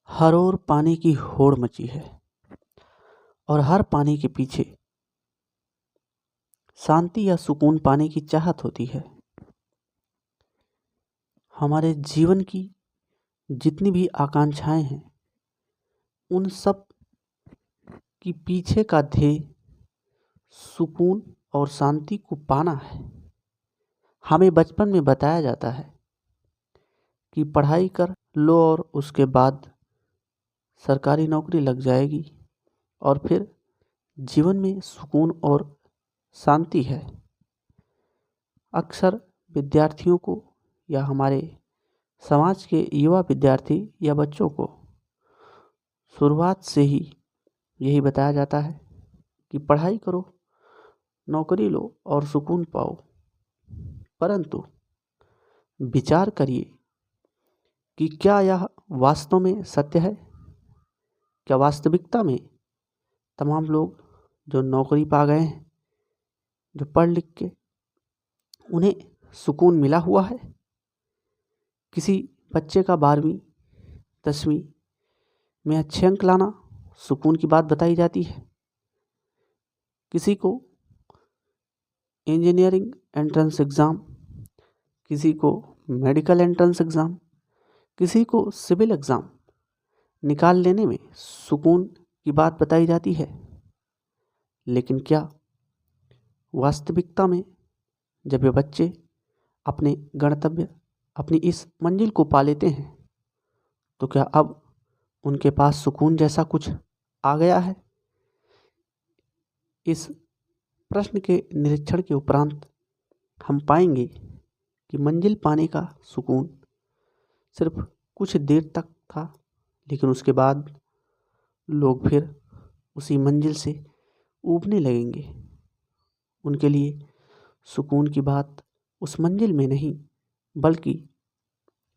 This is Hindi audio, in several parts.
हर ओर पानी की होड़ मची है और हर पानी के पीछे शांति या सुकून पाने की चाहत होती है। हमारे जीवन की जितनी भी आकांक्षाएं हैं, उन सब की पीछे का ध्येय सुकून और शांति को पाना है। हमें बचपन में बताया जाता है कि पढ़ाई कर लो और उसके बाद सरकारी नौकरी लग जाएगी और फिर जीवन में सुकून और शांति है। अक्सर विद्यार्थियों को या हमारे समाज के युवा विद्यार्थी या बच्चों को शुरुआत से ही यही बताया जाता है कि पढ़ाई करो, नौकरी लो और सुकून पाओ। परंतु विचार करिए कि क्या यह वास्तव में सत्य है? क्या वास्तविकता में तमाम लोग जो नौकरी पा गए हैं, जो पढ़ लिख के उन्हें सुकून मिला हुआ है? किसी बच्चे का 12वीं 10वीं में अच्छे अंक लाना सुकून की बात बताई जाती है। किसी को इंजीनियरिंग एंट्रेंस एग्ज़ाम, किसी को मेडिकल एंट्रेंस एग्ज़ाम, किसी को सिविल एग्ज़ाम निकाल लेने में सुकून की बात बताई जाती है। लेकिन क्या वास्तविकता में जब ये बच्चे अपने गंतव्य, अपनी इस मंजिल को पा लेते हैं, तो क्या अब उनके पास सुकून जैसा कुछ आ गया है? इस प्रश्न के निरीक्षण के उपरांत हम पाएंगे कि मंजिल पाने का सुकून सिर्फ कुछ देर तक था, लेकिन उसके बाद लोग फिर उसी मंजिल से ऊबने लगेंगे। उनके लिए सुकून की बात उस मंजिल में नहीं, बल्कि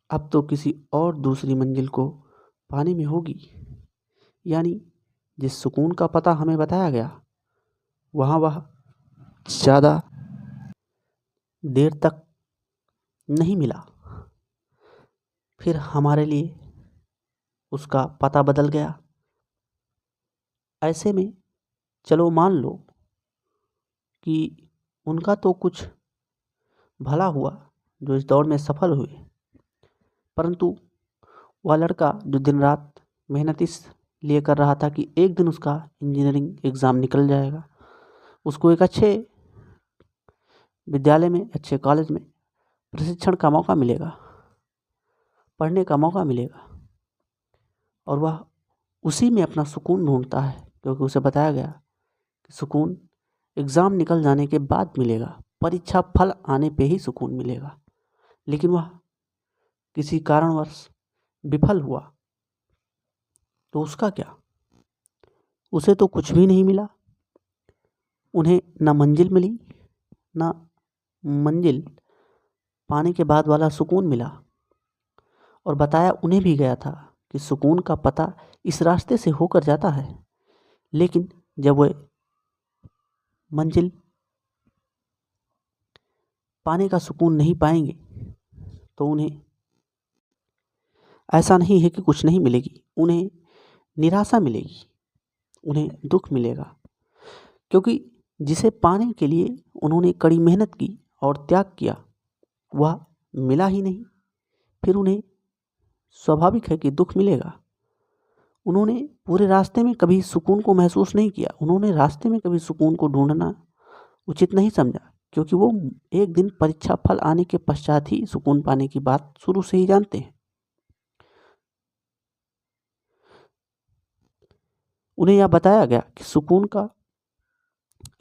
अब तो किसी और दूसरी मंजिल को पाने में होगी। यानी जिस सुकून का पता हमें बताया गया, वह ज़्यादा देर तक नहीं मिला। फिर हमारे लिए उसका पता बदल गया। ऐसे में चलो मान लो कि उनका तो कुछ भला हुआ जो इस दौड़ में सफल हुए, परंतु वह लड़का जो दिन रात मेहनत इसलिए कर रहा था कि एक दिन उसका इंजीनियरिंग एग्ज़ाम निकल जाएगा, उसको एक अच्छे विद्यालय में, अच्छे कॉलेज में प्रशिक्षण का मौका मिलेगा, पढ़ने का मौका मिलेगा, और वह उसी में अपना सुकून ढूंढता है, क्योंकि उसे बताया गया कि सुकून एग्ज़ाम निकल जाने के बाद मिलेगा, परीक्षा फल आने पे ही सुकून मिलेगा। लेकिन वह किसी कारणवश विफल हुआ, तो उसका क्या? उसे तो कुछ भी नहीं मिला। उन्हें न मंजिल मिली, न मंजिल पाने के बाद वाला सुकून मिला। और बताया उन्हें भी गया था कि सुकून का पता इस रास्ते से होकर जाता है, लेकिन जब वे मंजिल पाने का सुकून नहीं पाएंगे, तो उन्हें ऐसा नहीं है कि कुछ नहीं मिलेगी, उन्हें निराशा मिलेगी, उन्हें दुख मिलेगा, क्योंकि जिसे पाने के लिए उन्होंने कड़ी मेहनत की और त्याग किया, वह मिला ही नहीं। फिर उन्हें स्वाभाविक है कि दुख मिलेगा। उन्होंने पूरे रास्ते में कभी सुकून को महसूस नहीं किया, उन्होंने रास्ते में कभी सुकून को ढूंढना उचित नहीं समझा, क्योंकि वो एक दिन परीक्षा फल आने के पश्चात ही सुकून पाने की बात शुरू से ही जानते हैं। उन्हें यह बताया गया कि सुकून का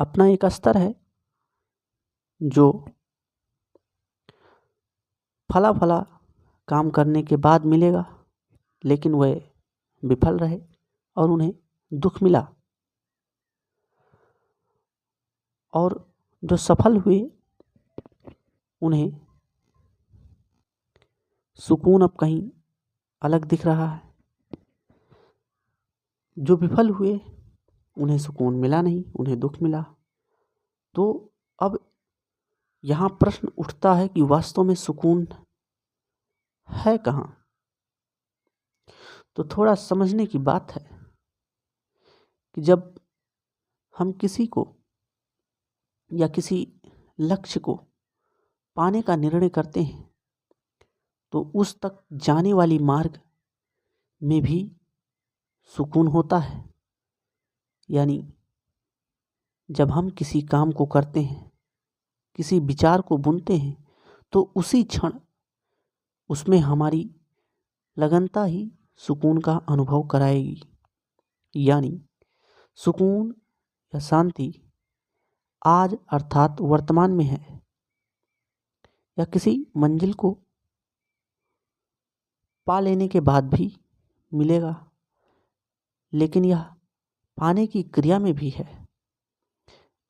अपना एक स्तर है जो फला फला काम करने के बाद मिलेगा, लेकिन वे विफल रहे और उन्हें दुख मिला। और जो सफल हुए, उन्हें सुकून अब कहीं अलग दिख रहा है। जो विफल हुए, उन्हें सुकून मिला नहीं, उन्हें दुख मिला। तो अब यहाँ प्रश्न उठता है कि वास्तव में सुकून है कहाँ? तो थोड़ा समझने की बात है कि जब हम किसी को या किसी लक्ष्य को पाने का निर्णय करते हैं तो उस तक जाने वाली मार्ग में भी सुकून होता है। यानी जब हम किसी काम को करते हैं, किसी विचार को बुनते हैं, तो उसी क्षण उसमें हमारी लगनता ही सुकून का अनुभव कराएगी। यानी सुकून या शांति आज अर्थात वर्तमान में है या किसी मंजिल को पा लेने के बाद भी मिलेगा, लेकिन यह पाने की क्रिया में भी है।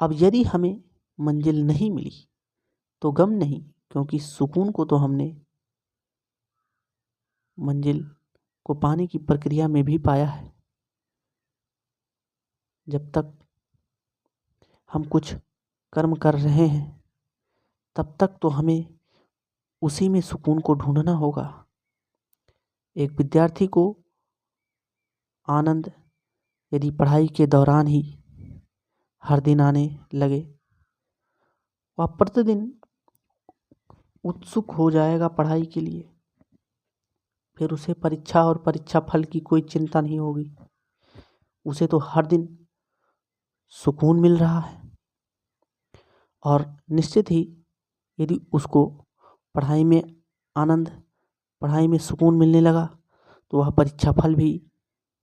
अब यदि हमें मंजिल नहीं मिली तो गम नहीं, क्योंकि सुकून को तो हमने मंजिल को पाने की प्रक्रिया में भी पाया है। जब तक हम कुछ कर्म कर रहे हैं तब तक तो हमें उसी में सुकून को ढूंढना होगा। एक विद्यार्थी को आनंद यदि पढ़ाई के दौरान ही हर दिन आने लगे, वह प्रतिदिन उत्सुक हो जाएगा पढ़ाई के लिए। फिर उसे परीक्षा और परीक्षा फल की कोई चिंता नहीं होगी। उसे तो हर दिन सुकून मिल रहा है और निश्चित ही यदि उसको पढ़ाई में आनंद, पढ़ाई में सुकून मिलने लगा तो वह परीक्षा फल भी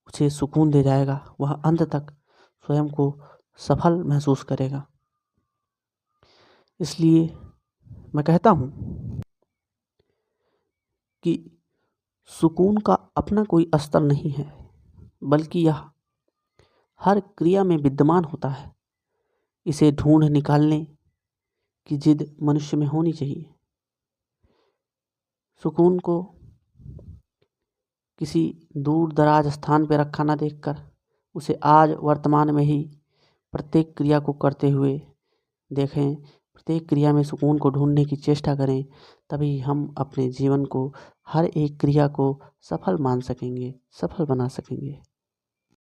उसे सुकून दे जाएगा। वह अंत तक स्वयं को सफल महसूस करेगा। इसलिए मैं कहता हूँ कि सुकून का अपना कोई स्तर नहीं है, बल्कि यह हर क्रिया में विद्यमान होता है। इसे ढूंढ निकालने की जिद मनुष्य में होनी चाहिए। सुकून को किसी दूर दराज स्थान पर रखा ना देखकर उसे आज वर्तमान में ही प्रत्येक क्रिया को करते हुए देखें। प्रत्येक क्रिया में सुकून को ढूंढने की चेष्टा करें, तभी हम अपने जीवन को, हर एक क्रिया को सफल मान सकेंगे, सफल बना सकेंगे।